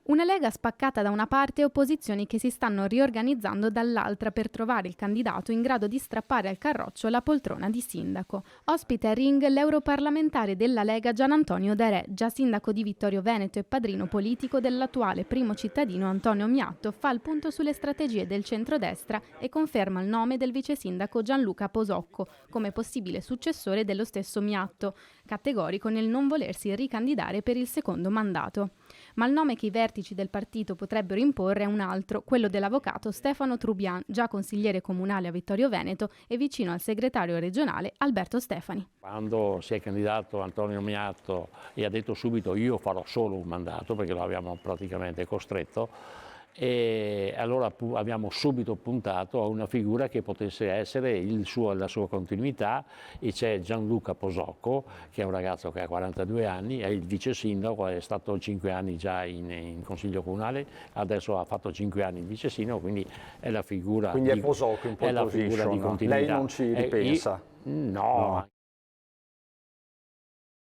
Una Lega spaccata da una parte e opposizioni che si stanno riorganizzando dall'altra per trovare il candidato in grado di strappare al carroccio la poltrona di sindaco. Ospite a Ring l'europarlamentare della Lega Gian Antonio Derè, già sindaco di Vittorio Veneto e padrino politico dell'attuale primo cittadino Antonio Miatto, fa il punto sulle strategie del centrodestra e conferma il nome del vice sindaco Gianluca Posocco come possibile successore dello stesso Miatto, categorico nel non volersi ricandidare per il secondo mandato. Ma il nome che i vertici del partito potrebbero imporre è un altro, quello dell'avvocato Stefano Trubian, già consigliere comunale a Vittorio Veneto e vicino al segretario regionale Alberto Stefani. Quando si è candidato Antonio Miatto e ha detto subito io farò solo un mandato, perché lo abbiamo praticamente costretto, e allora abbiamo subito puntato a una figura che potesse essere la sua continuità, e c'è Gianluca Posocco, che è un ragazzo che ha 42 anni, è il vice sindaco, è stato 5 anni già in consiglio comunale, adesso ha fatto 5 anni in vice sindaco, quindi è la figura, quindi è Posocco in pole position. di continuità. Lei non ci ripensa? No.